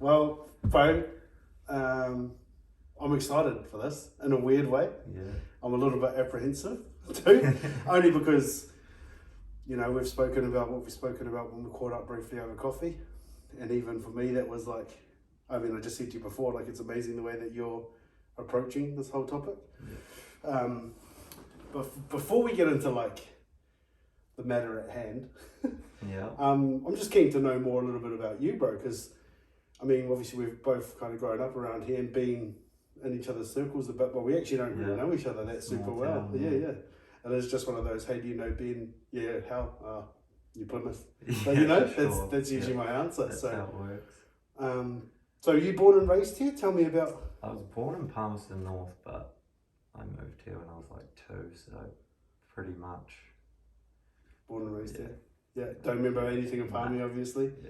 Well, bro, I'm excited for this in a weird way. Yeah. I'm a little bit apprehensive too, only because, you know, we've spoken about what we've spoken about when we caught up briefly over coffee. And even for me, that was like, I mean, I just said to you before, like, it's amazing the way that you're approaching this whole topic. Yeah. But before we get into like the matter at hand, Yeah. I'm just keen to know more a little bit about you, bro, because I mean, obviously we've both kind of grown up around here and been in each other's circles a bit, but we actually don't really know each other that super Small well. town, Yeah. And it's just one of those, hey, do you know Ben? Yeah, how? You Plymouth. Yeah, But you know, sure. that's usually my answer. That's So, how it works. so you born and raised here? Tell me about. I was born in Palmerston North, but I moved here when I was like 2, so pretty much. Born and raised here. Yeah, don't remember anything of Palmy, obviously. Yeah.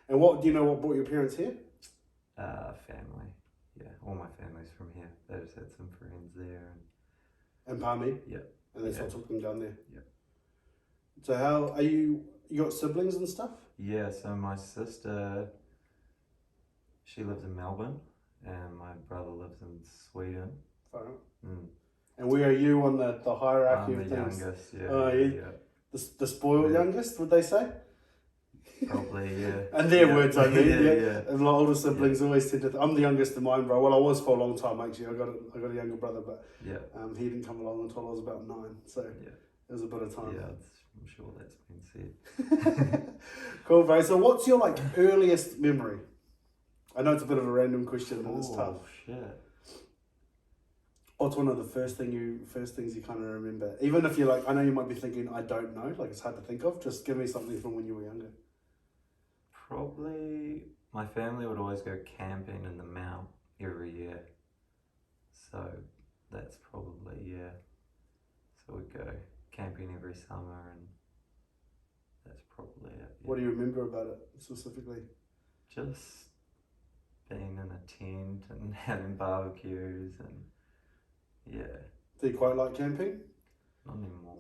And what do you know? What brought your parents here? Family. Yeah, all my family's from here. They just had some friends there. And Palmy. Yeah. And that's what took them down there. Yeah. So how are you? You got siblings and stuff? Yeah. So my sister, she lives in Melbourne, and my brother lives in Sweden. Far out. Mm. And where are you on the hierarchy I'm of the things? youngest. Yeah. Oh, yeah. The spoiled youngest, would they say? Probably, yeah. And their words, I mean, yeah. And my older siblings always tend to. I'm the youngest of mine, bro. Well, I was for a long time actually. I got a younger brother, but he didn't come along until I was about 9. So it was a bit of time. Yeah, I'm sure that's been said. Cool, bro. So, what's your like earliest memory? I know it's a bit of a random question, and it's tough. Oh shit. What's one of the first things you kind of remember? Even if you're like, I know you might be thinking, I don't know, like it's hard to think of. Just give me something from when you were younger. Probably my family would always go camping in the Mount every year. So that's probably, So we'd go camping every summer, and that's probably it. Yeah. What do you remember about it specifically? Just being in a tent and having barbecues and Do you quite like camping? Not anymore.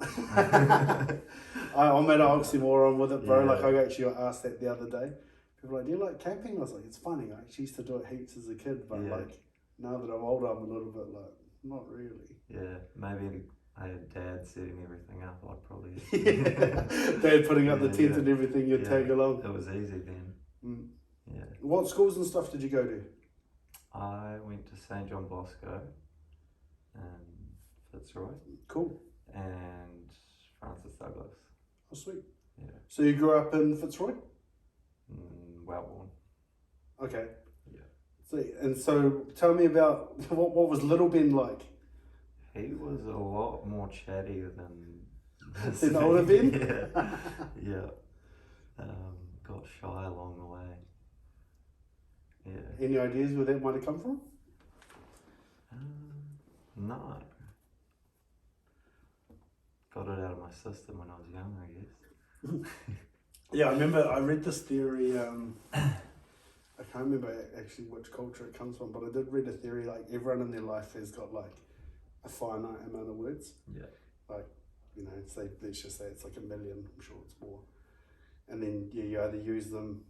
I'm at an oxymoron with it, bro. Yeah. Like I actually got asked that the other day. People were like, do you like camping? I was like, it's funny. I actually used to do it heaps as a kid, but like now that I'm older, I'm a little bit like, not really. Yeah, maybe I had Dad setting everything up. I'd probably Dad putting up the tent and everything. You'd tag along. It was easy then. Yeah. What schools and stuff did you go to? I went to St. John Bosco and Fitzroy. Cool. And Francis Douglas. Oh, sweet. Yeah. So you grew up in Fitzroy? Wellborn. Okay. Yeah. So tell me about what was little Ben like? He was a lot more chatty than this. Than older Ben? Yeah. Got shy along the way. Yeah. Any ideas where that might have come from? No. Got it out of my system when I was young, I guess. Yeah, I remember I read this theory, I can't remember actually which culture it comes from, but I did read a theory like everyone in their life has got like a finite amount of words. Yeah. Like, you know, let's just say it's like 1 million, I'm sure it's more. And then you either use them,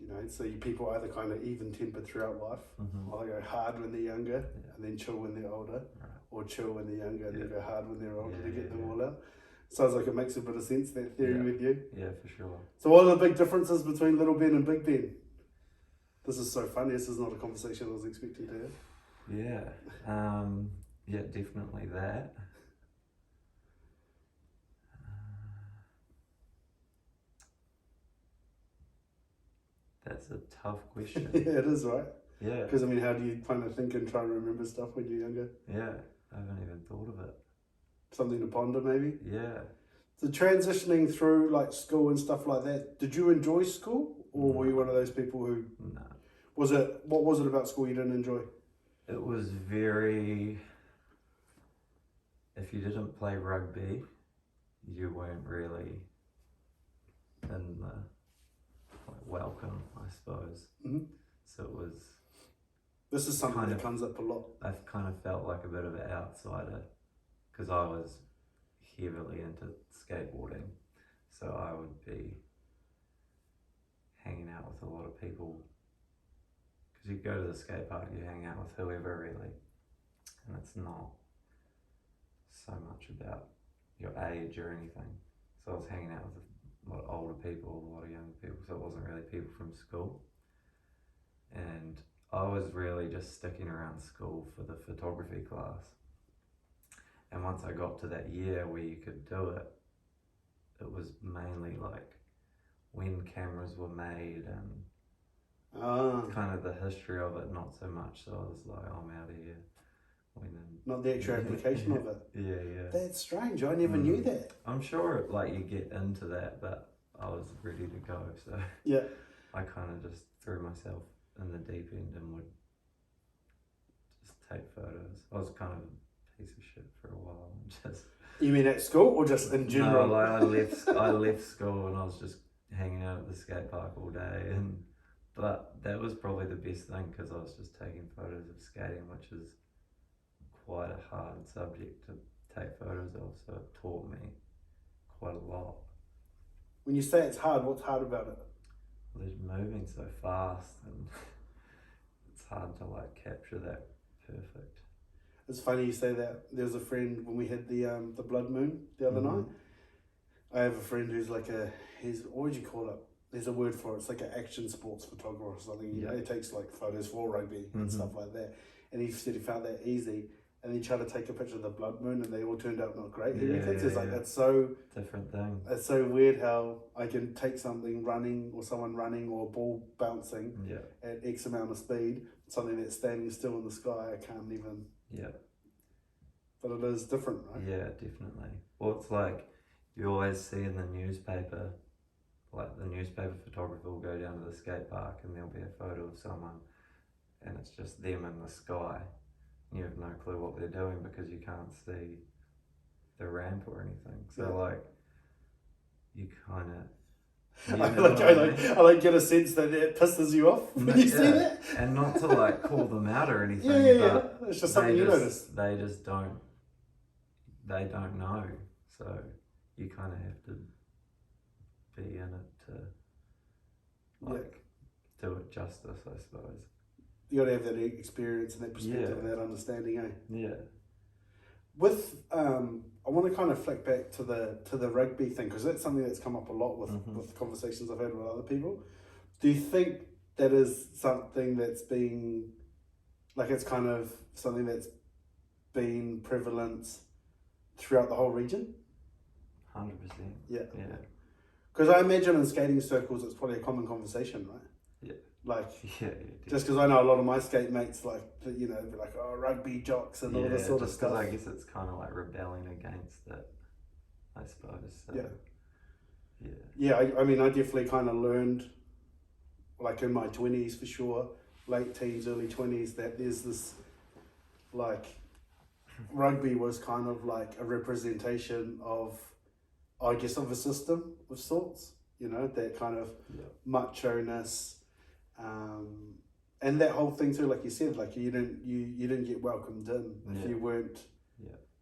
you know, so people either kind of even tempered throughout life, or they go hard when they're younger and then chill when they're older, or chill when they're younger and then go hard when they're older to get them all out. Sounds like it makes a bit of sense, that theory with you. Yeah, for sure. So what are the big differences between Little Ben and Big Ben? This is so funny. This is not a conversation I was expecting to have. Yeah. Yeah, definitely that. That's a tough question. Yeah, it is, right? Yeah. Because, I mean, how do you kind of think and try and remember stuff when you're younger? Yeah, I haven't even thought of it. Something to ponder, maybe? Yeah. So transitioning through, like, school and stuff like that, did you enjoy school? Or were you one of those people who... No. What was it about school you didn't enjoy? It was very... If you didn't play rugby, you weren't really in the welcome, I suppose. So it was... This is something that comes up a lot. I kind of felt like a bit of an outsider because I was heavily into skateboarding. So I would be hanging out with a lot of people because you go to the skate park, you hang out with whoever really, and it's not so much about your age or anything. So I was hanging out with a lot of older people, a lot of younger people, so it wasn't really people from school. And I was really just sticking around school for the photography class. And once I got to that year where you could do it, it was mainly like when cameras were made and kind of the history of it, not so much. So I was like, I'm out of here. Not the actual application of it. Yeah. That's strange. I never knew that. I'm sure like you get into that, but I was ready to go. So yeah, I kind of just threw myself in the deep end and would just take photos. I was kind of a piece of shit for a while and just. You mean at school or just in general? No, like I left school and I was just hanging out at the skate park all day, but that was probably the best thing because I was just taking photos of skating, which is quite a hard subject to take photos of, so it taught me quite a lot. When you say it's hard, what's hard about it? Well, they're moving so fast and it's hard to like capture that perfect. It's funny you say that. There's a friend when we had the blood moon the other night. I have a friend who's like what would you call it? There's a word for it. It's like an action sports photographer or something. You know, he takes like photos for rugby and stuff like that. And he said he found that easy. And he tried to take a picture of the blood moon and they all turned out not great. It's like, that's so... different thing. It's so weird how I can take something running or someone running or a ball bouncing at X amount of speed, something that's standing still in the sky, I can't even... Yeah. But it is different, right? Yeah, definitely. Well, it's like you always see in the newspaper, like the newspaper photographer will go down to the skate park and there'll be a photo of someone and it's just them in the sky. You have no clue what they're doing because you can't see the ramp or anything. So like, you kind of... I like get a sense that it pisses you off when you see that. And not to like call them out or anything. But it's just something you notice. They just don't know. So you kind of have to be in it to like do it justice, I suppose. You got to have that experience and that perspective and that understanding, eh? Yeah. With I want to kind of flick back to the rugby thing because that's something that's come up a lot with conversations I've had with other people. Do you think that is something that's been like it's kind of something that's been prevalent throughout the whole region? 100%. Yeah. Yeah. Because I imagine in skating circles it's probably a common conversation, right? Yeah. Like, just because I know a lot of my skate mates, like, you know, be like, oh, rugby jocks and all this sort of stuff. I guess it's kind of like rebelling against it, I suppose. So, I mean, I definitely kind of learned, like in my 20s for sure, late teens, early 20s, that there's this, like, rugby was kind of like a representation of, I guess, of a system of sorts, you know, that kind of macho-ness. And that whole thing too, like you said, like you didn't get welcomed in if you weren't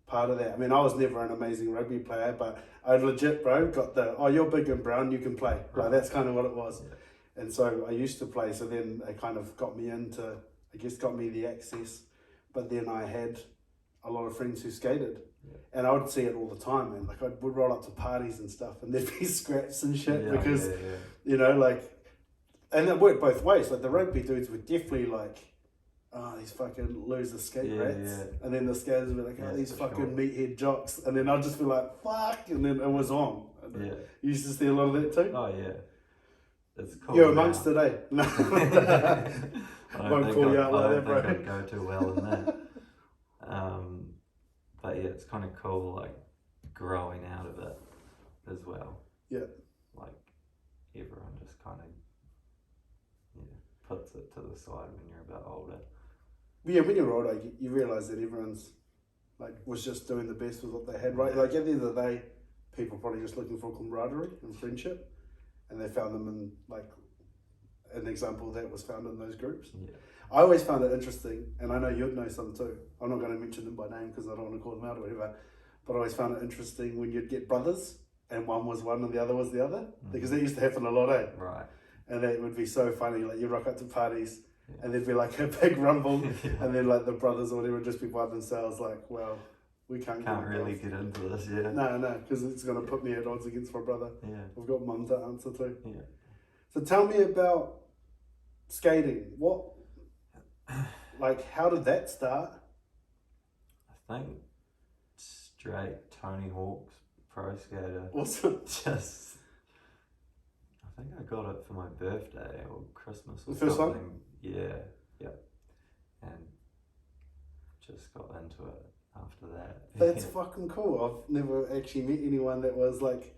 part of that. I mean, I was never an amazing rugby player, but I legit, bro, got the, oh, you're big and brown, you can play. Like that's kind of what it was. Yeah. And so I used to play, so then it kind of got me into, I guess got me the access. But then I had a lot of friends who skated. And I would see it all the time, and like I would roll up to parties and stuff and there'd be scraps and shit because, you know, like, and it worked both ways. Like the rugby dudes were definitely like, oh, these fucking loser skate rats. And then the skaters were like, oh, these fucking meathead jocks. And then I'd just be like, fuck. And then it was on. And you used to see a lot of that too? Oh, yeah. It's cool. You're amongst today. No. I won't call you out like that, bro. I don't think I'd go too well in that. But yeah, it's kind of cool, like, growing out of it as well. Yeah. Like, everyone just kind of puts it to the side when you're a bit older. Yeah, when you're older, you realise that everyone's like was just doing the best with what they had, right? Like at the end of the day, people are probably just looking for camaraderie and friendship, and they found them in like an example that was found in those groups. Yeah. I always found it interesting, and I know you'd know some too. I'm not going to mention them by name because I don't want to call them out or whatever. But I always found it interesting when you'd get brothers, and one was one and the other was the other, because that used to happen a lot, eh? Right. And that would be so funny. Like you rock up to parties, and there'd be like a big rumble, Yeah. and then like the brothers or whatever would just be by themselves, like, well, we can't really get into this, yeah. No, because it's going to put me at odds against my brother. Yeah. I've got mum to answer to. Yeah. So tell me about skating. How did that start? I think straight Tony Hawk's Pro Skater. Awesome. I think I got it for my birthday or Christmas or the first something. One? Yeah. And just got into it after that. That's fucking cool. I've never actually met anyone that was like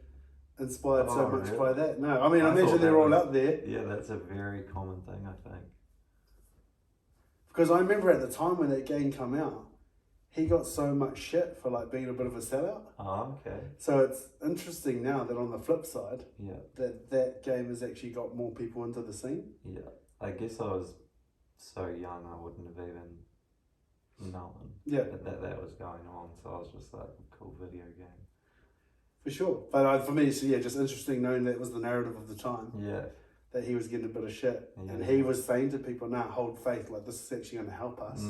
inspired so much really? by that. No, I mean, I I imagine thought they're that all was- out there. Yeah, that's a very common thing, I think. Because I remember at the time when that game came out, he got so much shit for like being a bit of a sellout. Oh, okay. So it's interesting now that on the flip side, Yeah. that game has actually got more people into the scene. Yeah. I guess I was so young I wouldn't have even known Yeah, that was going on. So I was just like, cool video game. for sure. But for me, it's just interesting knowing that was the narrative of the time. Yeah. That he was getting a bit of shit. Yeah. And he was saying to people, nah, hold faith, like this is actually going to help us.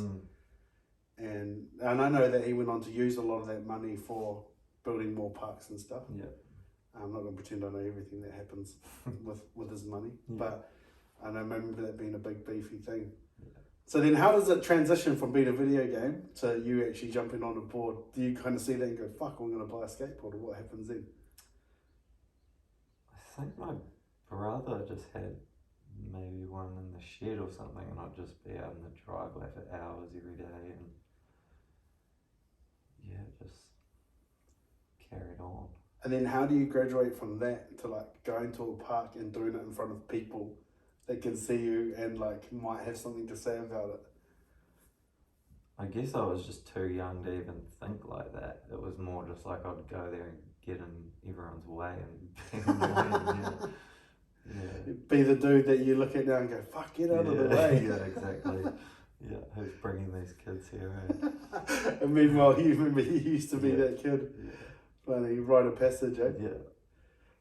And I know that he went on to use a lot of that money for building more parks and stuff. Yeah. I'm not going to pretend I know everything that happens with his money, Yeah. but I remember that being a big beefy thing. Yeah. So then how does it transition from being a video game to you actually jumping on a board? Do you kind of see that and go, fuck, I'm going to buy a skateboard, or what happens then? I think my brother just had maybe one in the shed or something, and I'd just be out in the driveway for hours every day, and just carried on. And then how do you graduate from that to like going to a park and doing it in front of people that can see you and like might have something to say about it? I guess I was just too young to even think like that. It was more just like I'd go there and get in everyone's way and be annoying. Yeah. Be the dude that you look at now and go, fuck, get out of the way. Yeah, exactly. Yeah, who's bringing these kids here? Eh? And meanwhile, you remember you used to be Yeah. that kid. Yeah. Funny, rite of passage, eh? Yeah.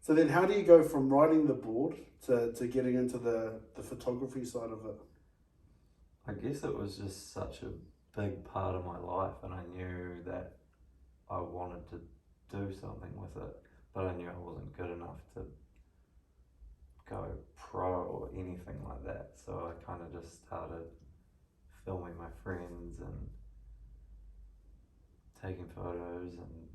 So then how do you go from riding the board to getting into the photography side of it? I guess it was just such a big part of my life, and I knew that I wanted to do something with it, but I knew I wasn't good enough to go pro or anything like that. So I kind of just started filming my friends and taking photos, and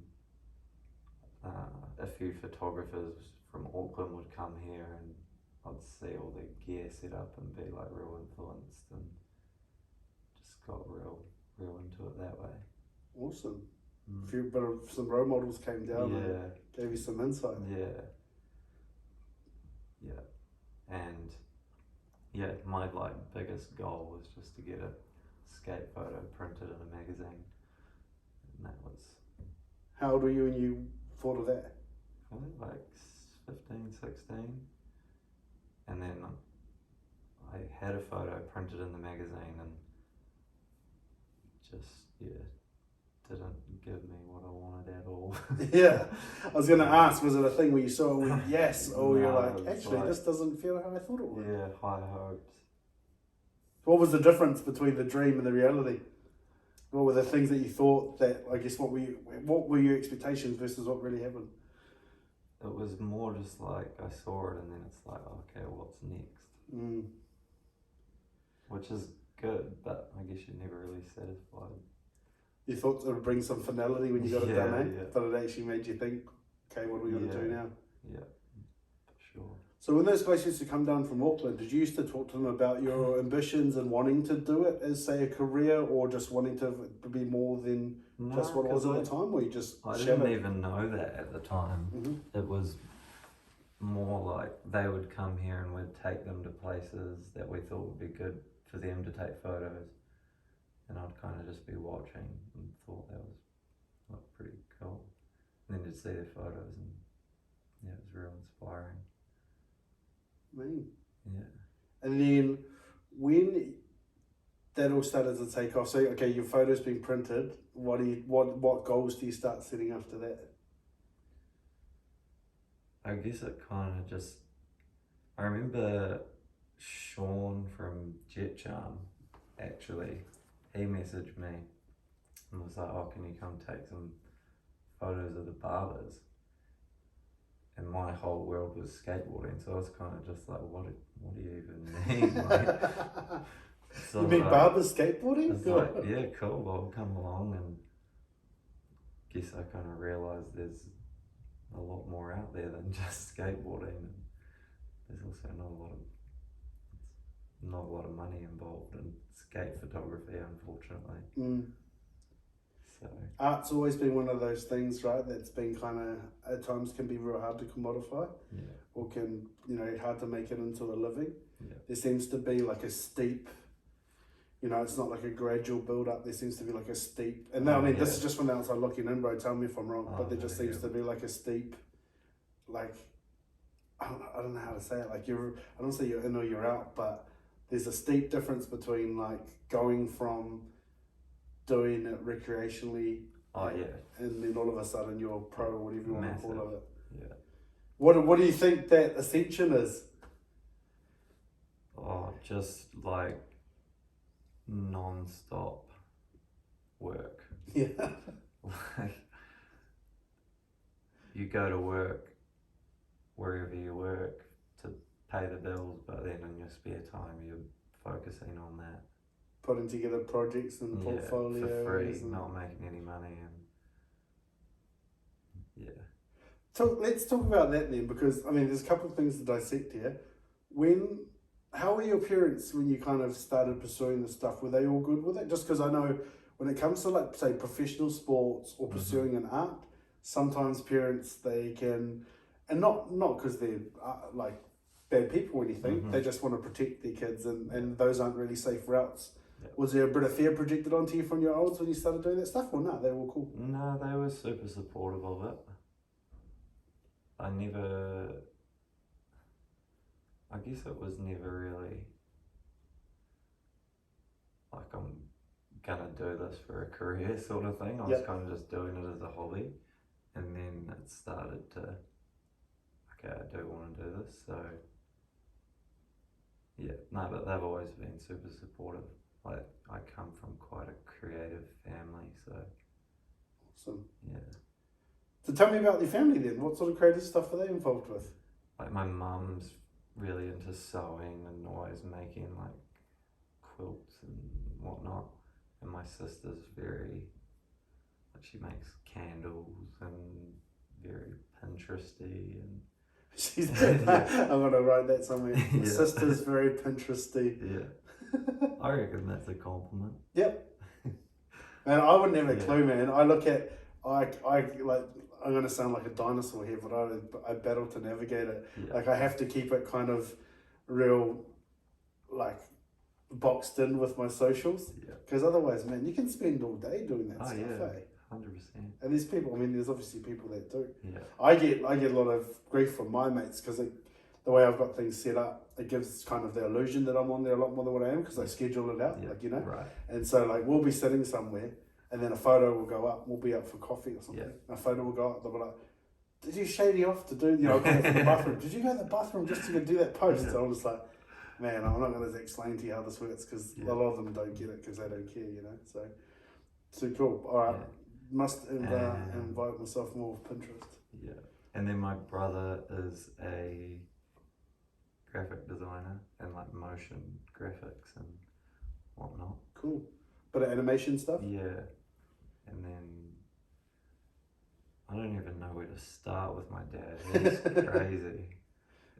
a few photographers from Auckland would come here and I'd see all their gear set up and be like real influenced, and just got real into it that way. Awesome. A few bit of some role models came down and gave you some insight. And my like biggest goal was just to get a skate photo printed in a magazine, and that was, How old were you when you thought of that? probably like 15, 16. And then I had a photo printed in the magazine and just, didn't give me what I wanted at all. Yeah, I was going to ask, was it a thing where you saw it and went yes, or you're No, like, it was actually, like- this doesn't feel how I thought it would? Yeah, high hopes. What was the difference between the dream and the reality? What were the things that you thought that, I guess, what were your expectations versus what really happened? It was more just like I saw it and then it's like, okay, what's next? Which is good, but I guess you're never really satisfied. You thought it would bring some finality when you got it done, eh? Yeah. But it actually made you think, okay, what are we going to do now? Yeah, for sure. So when those guys used to come down from Auckland, did you used to talk to them about your ambitions and wanting to do it as, say, a career, or just wanting to be more than just what it was at the time, or you just I shadowed? didn't even know that at the time. It was more like they would come here and we'd take them to places that we thought would be good for them to take photos, and I'd kind of just be watching and thought that was pretty cool. And then to see their photos, and yeah, it was real inspiring. Man. Yeah. And then when that all started to take off, so okay, your photo's been printed. What goals do you start setting after that? I guess it kind of just, I remember Sean from Jet Charm, actually, he messaged me and was like, "Oh, can you come take some photos of the barbers?" And my whole world was skateboarding, so I was kind of just like, "What do you even mean?" Like, so You mean barbers skateboarding? It's like, yeah, cool, I'll come along, and guess I kind of realised there's a lot more out there than just skateboarding. And there's also not a lot of money involved in skate photography, unfortunately. So art's always been one of those things, right? That's been kind of at times can be real hard to commodify, or can hard to make it into a living. There seems to be like a steep. It's not like a gradual build up. There seems to be like a steep, and this is just from the outside looking in, bro. Tell me if I'm wrong, but there just seems to be like a steep, like I don't know how to say it. Like I don't say you're in or you're out, but there's a steep difference between like going from doing it recreationally, and then all of a sudden you're pro or whatever you want to call it. Yeah. What do you think that ascension is? Oh, just like non-stop work. Yeah. Like, you go to work wherever you work to pay the bills, but then in your spare time you're focusing on that. Putting together projects and portfolios. For free, not making any money, and So let's talk about that then, because there's a couple of things to dissect here. How were your parents when you kind of started pursuing this stuff? Were they all good with it? Just because I know when it comes to like say professional sports or pursuing an art, sometimes parents they can, and not because they're like bad people or anything. They just want to protect their kids, and those aren't really safe routes. Was there a bit of fear projected onto you from your olds when you started doing that stuff, or no? They were all cool. No, they were super supportive of it. I guess it was never really like I'm gonna do this for a career sort of thing. I was kind of just doing it as a hobby, and then it started to, okay, I do want to do this. So but they've always been super supportive. Like, I come from quite a creative family, so awesome. Yeah. So tell me about your family then. What sort of creative stuff are they involved with? Like, my mum's really into sewing and always making like quilts and whatnot, and my sister's very, like, she makes candles and very Pinteresty, and she's I'm gonna write that somewhere. My sister's very Pinteresty. I reckon that's a compliment. Yep. Man, I wouldn't have a clue, man. I look at I'm gonna sound like a dinosaur here, but I battle to navigate it. Like, I have to keep it kind of real, like, boxed in with my socials. Because otherwise, man, you can spend all day doing that stuff. 100%. And there's people. There's obviously people that do. Yeah. I get a lot of grief from my mates because the way I've got things set up, it gives kind of the illusion that I'm on there a lot more than what I am, because I schedule it out, Right. And so, like, we'll be sitting somewhere, and then a photo will go up. We'll be up for coffee or something. A photo will go up. They'll be like, "Did you shady off to do? I'll go to the bathroom. Did you go to the bathroom just to do that post?" So I'm just like, man, I'm not going to explain to you how this works, because a lot of them don't get it because they don't care, So cool. All right, must invite myself more with Pinterest. Yeah, and then my brother is a graphic designer and like motion graphics and whatnot. Cool. Bit of animation stuff? Yeah. And then I don't even know where to start with my dad. He's crazy.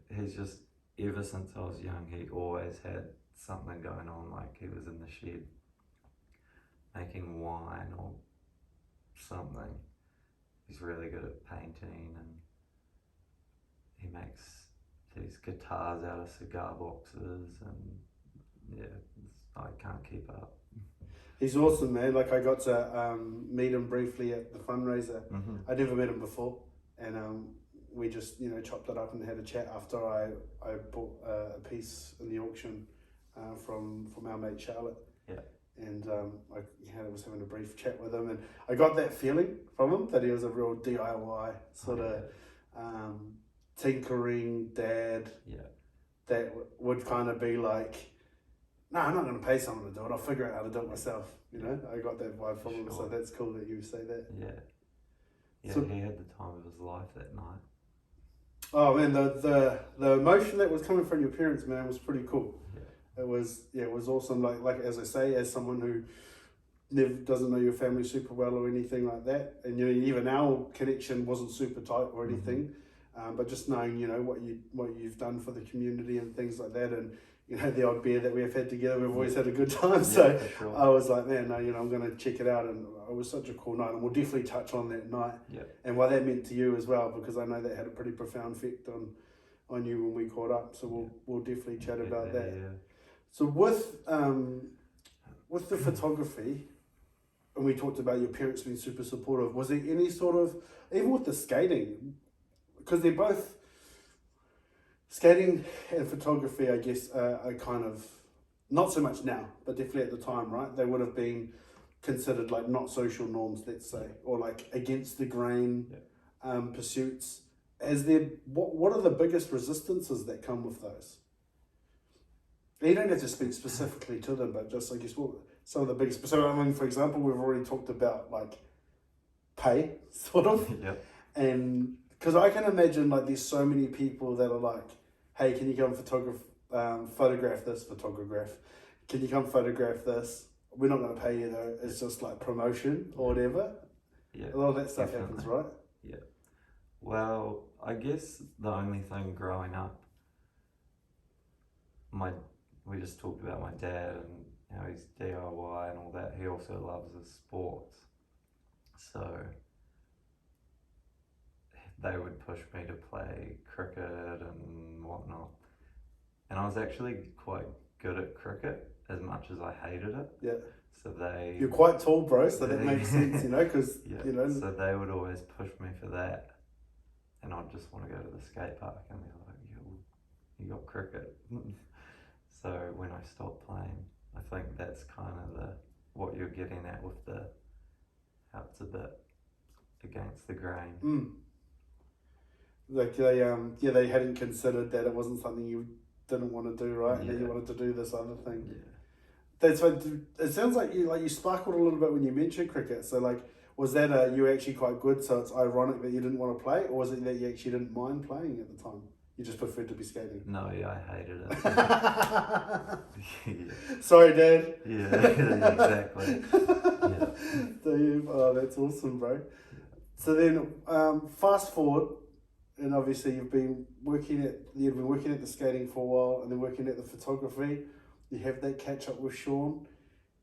He's just, ever since I was young, he always had something going on. Like, he was in the shed making wine or something. He's really good at painting, and he makes these guitars out of cigar boxes, and I can't keep up. He's awesome, man. Like, I got to meet him briefly at the fundraiser. I'd never met him before, and we just chopped it up and had a chat after I bought a piece in the auction from our mate Charlotte. And I was having a brief chat with him, and I got that feeling from him that he was a real DIY sort of tinkering dad. that would kind of be like, no, I'm not going to pay someone to do it. I'll figure out how to do it myself. You know, I got that vibe from him, so that's cool that you say that. Yeah. Yeah, So, he had the time of his life that night. oh man, the emotion that was coming from your parents, man, was pretty cool. Yeah. It was awesome. Like as I say, as someone who doesn't know your family super well or anything like that, and you know, even our connection wasn't super tight or anything, but just knowing, you know, what you've done for the community and things like that, and you know, the odd beer that we've had together, we've always had a good time. So sure. I was like, man, no, you know, I'm going to check it out, and it was such a cool night, and we'll definitely touch on that night and what that meant to you as well, because I know that had a pretty profound effect on you when we caught up. So we'll definitely chat about that. Yeah. So with the photography, and we talked about your parents being super supportive, was there any sort of, even with the skating, because they're both, skating and photography, I guess, are kind of, not so much now, but definitely at the time, right? They would have been considered like not social norms, let's say, or like against the grain pursuits. What are the biggest resistances that come with those? You don't have to speak specifically to them, but just, I guess, what some of the biggest. So, I mean, for example, we've already talked about like pay, sort of, and because I can imagine like there's so many people that are like, hey, can you come photograph this? Can you come photograph this? We're not going to pay you though. It's just like promotion or whatever. Yeah, a lot of that stuff happens, right? Yeah. Well, I guess the only thing growing up, we just talked about my dad and how he's DIY and all that. He also loves his sports, so they would push me to play cricket and whatnot. And I was actually quite good at cricket, as much as I hated it. Yeah. So You're quite tall, bro, so that makes sense, you know, because, you know. So they would always push me for that. And I'd just want to go to the skate park and they're like, you got cricket. So when I stopped playing, I think that's kind of what you're getting at with how it's a bit against the grain. Like they hadn't considered that it wasn't something you didn't want to do, right? And then you wanted to do this other thing. Yeah. That's what it sounds like. You sparkled a little bit when you mentioned cricket. So like, was that you were actually quite good? So it's ironic that you didn't want to play, or was it that you actually didn't mind playing at the time? You just preferred to be skating. No, yeah, I hated it. Sorry, Dad. Yeah, exactly. Yeah. Oh, that's awesome, bro. So then, fast forward, and obviously you've been working at the skating for a while, and then working at the photography. You have that catch up with Sean,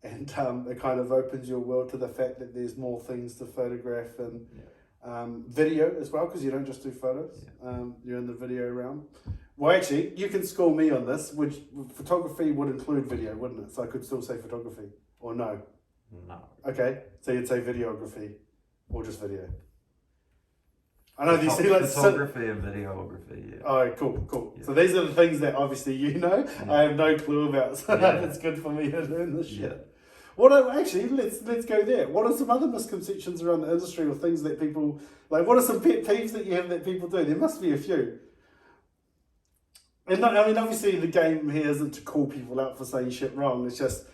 and it kind of opens your world to the fact that there's more things to photograph and video as well, because you don't just do photos. You're in the video realm. Well, actually, you can school me on this. Which photography would include video, wouldn't it? So I could still say photography, or no? No. Okay, so you'd say videography, or just video. I know you see like photography and videography. Yeah. Oh, cool. Yeah. So these are the things that obviously you know. Yeah. I have no clue about, so it's good for me to learn this shit. Actually, let's go there. What are some other misconceptions around the industry, or things that people like? What are some pet peeves that you have that people do? There must be a few. And I mean, obviously, the game here isn't to call people out for saying shit wrong. It's just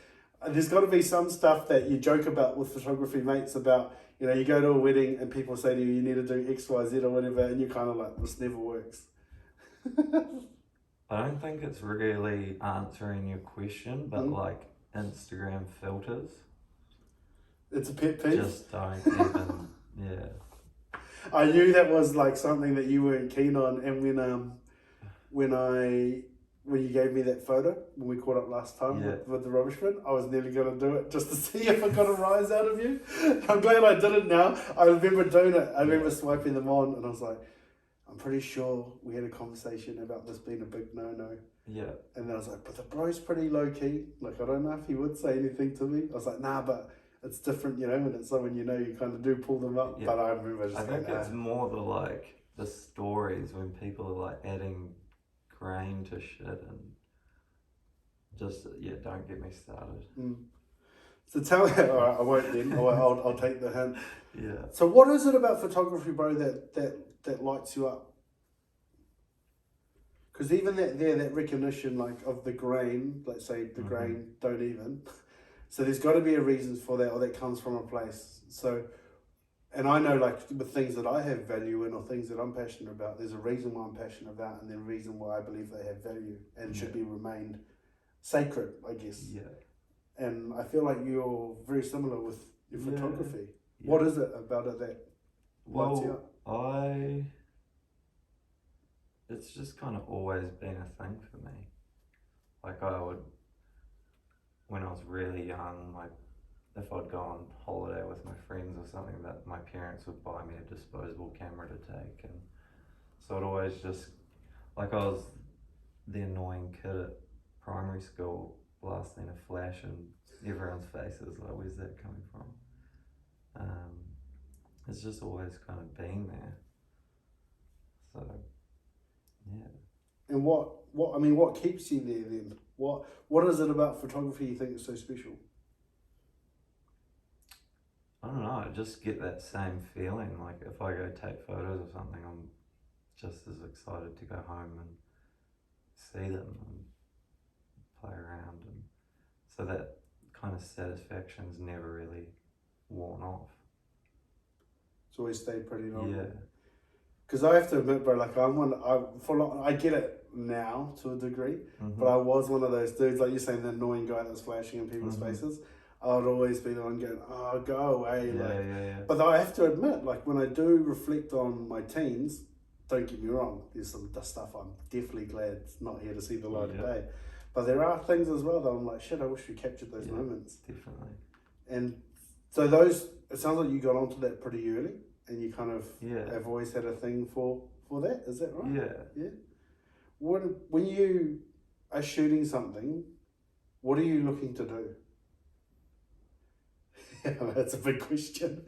there's got to be some stuff that you joke about with photography mates about. You know, you go to a wedding and people say to you, you need to do X, Y, Z or whatever, and you're kind of like, this never works. I don't think it's really answering your question, but like Instagram filters. It's a pet peeve? Just don't even, yeah. I knew that was like something that you weren't keen on, and when you gave me that photo, when we caught up last time with the rubbish bin, I was nearly going to do it just to see if I got a rise out of you. I'm glad I did it now. I remember doing it. I remember swiping them on, and I was like, I'm pretty sure we had a conversation about this being a big no-no. Yeah. And then I was like, but the bro's pretty low-key. Like, I don't know if he would say anything to me. I was like, nah, but it's different, you know, when it's someone you know, you kind of do pull them up. Yeah. But I remember just it's more the stories when people are like adding grain to shit, and just don't get me started. So tell me, all right, I won't then. I'll take the hint. Yeah. So what is it about photography, bro, that lights you up? Because even that recognition, like, of the grain, let's say the grain don't even. So there's got to be a reason for that, or that comes from a place. So, and I know, like, with things that I have value in or things that I'm passionate about, there's a reason why I'm passionate about, and then a reason why I believe they have value and should be remained sacred, I guess. Yeah. And I feel like you're very similar with your photography. Yeah. What is it about it that lights you up? It's just kind of always been a thing for me. Like, when I was really young, like, if I'd go on holiday with my friends or something, that my parents would buy me a disposable camera to take, and so I'd always just, like, I was the annoying kid at primary school, blasting a flash in everyone's faces, like, where's that coming from? It's just always kind of been there. So, yeah. And what keeps you there then? What is it about photography you think is so special? I don't know, I just get that same feeling. Like, if I go take photos of something, I'm just as excited to go home and see them and play around, and so that kind of satisfaction's never really worn off. It's always stayed pretty long. Yeah. Because I have to admit, bro, like, I get it now to a degree, but I was one of those dudes, like you're saying, the annoying guy that's flashing in people's faces. I would always be the one going, oh, go away. Yeah. But I have to admit, like, when I do reflect on my teens, don't get me wrong, there's some stuff I'm definitely glad it's not here to see the light of day. But there are things as well that I'm like, shit, I wish we captured those moments. Definitely. And so it sounds like you got onto that pretty early, and you kind of have always had a thing for that. Is that right? Yeah. When you are shooting something, what are you looking to do? That's a big question.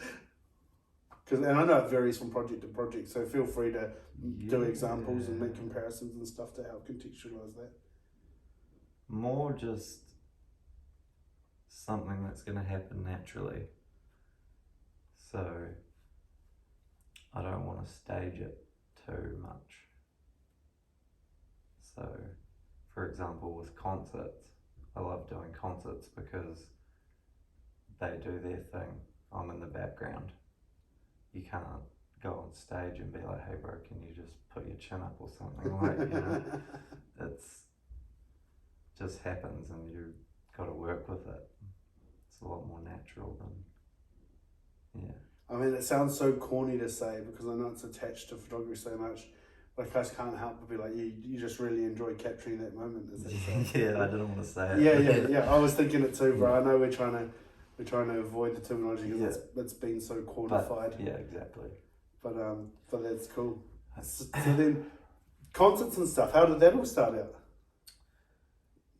And I know it varies from project to project, so feel free to do examples and make comparisons and stuff to help contextualize that. More just something that's going to happen naturally. So I don't want to stage it too much. So, for example, with concerts, I love doing concerts because they do their thing. I'm in the background. You can't go on stage and be like, hey bro, can you just put your chin up or something? Like, you know, it's just happens and you got to work with it. It's a lot more natural than, I mean, it sounds so corny to say because I know it's attached to photography so much. Like, I just can't help but be like, you just really enjoy capturing that moment. Is that so? I didn't want to say it. Yeah. I was thinking it too, bro. I know we're trying to avoid the terminology because it's been so quantified. Yeah, exactly. But that's cool. So then, concerts and stuff. How did that all start out?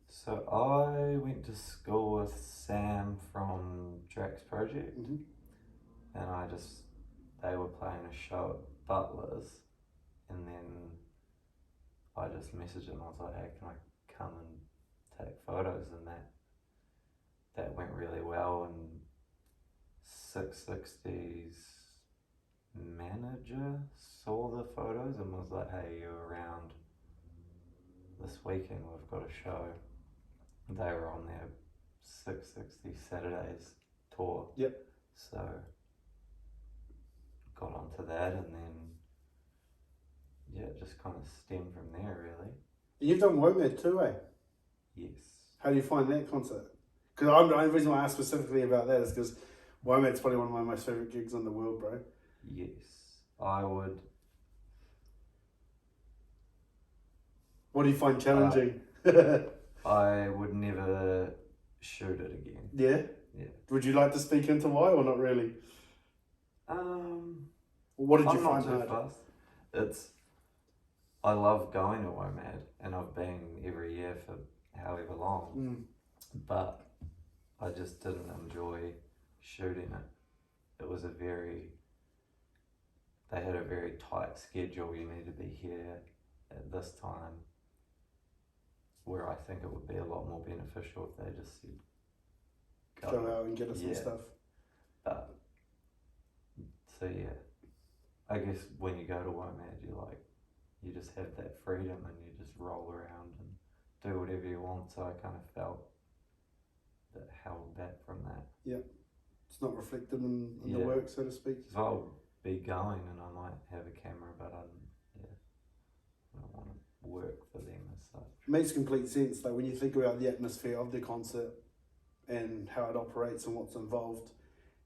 So I went to school with Sam from Drax Project, and they were playing a show at Butler's, and then I just messaged him. I was like, hey, can I come and take photos? And that went really well, and 660's manager saw the photos and was like, hey, you're around this weekend, we've got a show. They were on their 660 Saturdays tour. Yep. So got onto that, and then it just kind of stemmed from there, really. You've done WOMAD too, eh? Yes. How do you find that concert? Because the only reason why I asked specifically about that is because WOMAD's probably one of my most favourite gigs in the world, bro. Yes, I would. What do you find challenging? I would never shoot it again. Yeah? Yeah. Would you like to speak into why or not really? What did you find hard? Fast. I love going to WOMAD, and I've been every year for however long, but I just didn't enjoy shooting it. It was they had a very tight schedule. You need to be here at this time, where I think it would be a lot more beneficial if they just said, go out and get us some stuff. But, so I guess when you go to WOMAD, you're like, you just have that freedom and you just roll around and do whatever you want. So I kind of felt that held back from that. Yeah, it's not reflected in the work, so to speak. So I'll be going and I might have a camera, but I don't want to work for them as such. It makes complete sense though when you think about the atmosphere of the concert and how it operates and what's involved,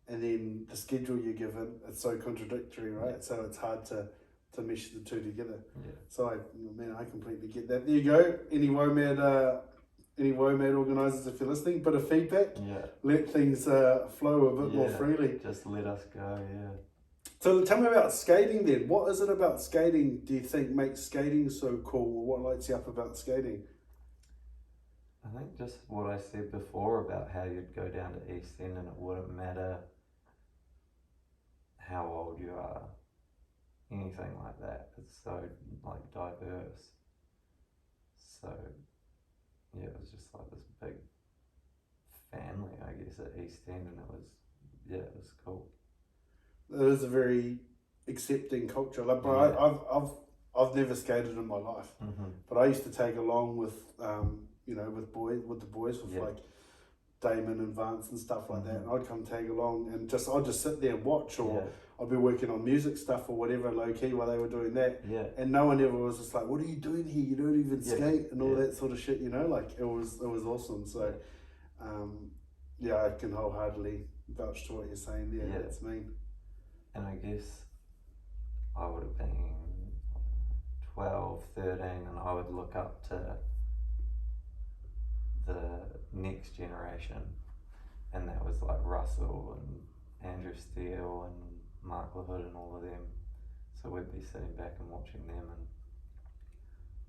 and then the schedule you're given. It's so contradictory, right? So it's hard to mesh the two together. Yeah. So I completely get that. There you go. Any WOMAD organisers, if you're listening, bit of feedback. Yeah. Let things flow a bit more freely. Just let us go. Yeah. So tell me about skating then. What is it about skating do you think makes skating so cool? Or what lights you up about skating? I think just what I said before about how you'd go down to East End and it wouldn't matter how old you are, anything like that. It's so like diverse. So yeah, it was just like this big family, I guess, at East End, and it was cool. It is a very accepting culture. Like, bro, I've never skated in my life, but I used to tag along with with the boys with like Damon and Vance and stuff like that, and I'd come tag along and I'd just sit there and watch, or I'd be working on music stuff or whatever low key while they were doing that, and no one ever was just like, what are you doing here, you don't even skate and all that sort of shit, like it was awesome. So I can wholeheartedly vouch to what you're saying there. That's mean. And I guess I would have been 12, 13, and I would look up to the next generation, and that was like Russell and Andrew Steele and Mark LaHood and all of them. So we'd be sitting back and watching them, and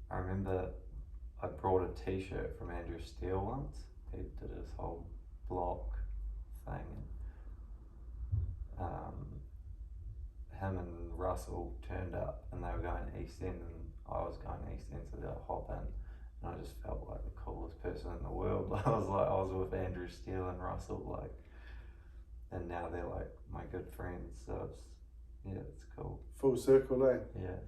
I remember I brought a t-shirt from Andrew Steele once. He did his whole block thing. Him and Russell turned up and they were going to East End and I was going to East End, so they'd hop in, and I just felt like the coolest person in the world. I was with Andrew Steele and Russell, and now they're like my good friends, so it's cool. Full circle, eh? Yeah.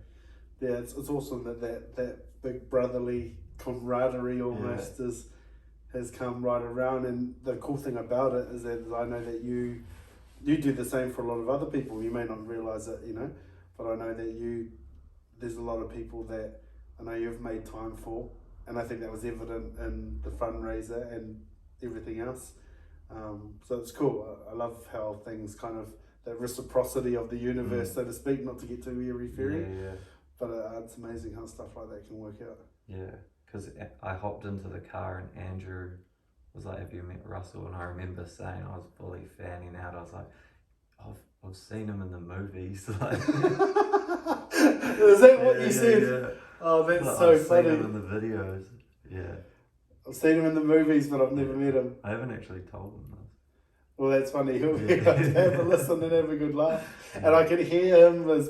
Yeah, it's awesome that big brotherly camaraderie almost has come right around, and the cool thing about it is that I know that you do the same for a lot of other people. You may not realise it, but I know that there's a lot of people that I know you've made time for, and I think that was evident in the fundraiser and everything else. So it's cool. I love how things kind of, that reciprocity of the universe, so to speak, not to get too airy-fairy, but it's amazing how stuff like that can work out. Yeah, because I hopped into the car and Andrew was like, have you met Russell? And I remember saying, I was fully fanning out, I was like, I've seen him in the movies. Is that what you said? Yeah. Oh, that's so funny. I've seen him in the videos. Yeah. I've seen him in the movies, but I've never met him. I haven't actually told him this. Well, that's funny. He'll be able to have a listen and have a good laugh. And I can hear him, his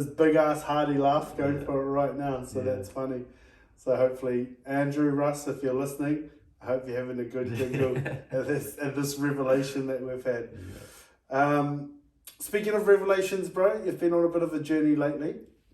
big ass hearty laugh going for it right now. So that's funny. So hopefully, Andrew, Russ, if you're listening, I hope you're having a good giggle at this revelation that we've had. Speaking of revelations, bro, you've been on a bit of a journey lately.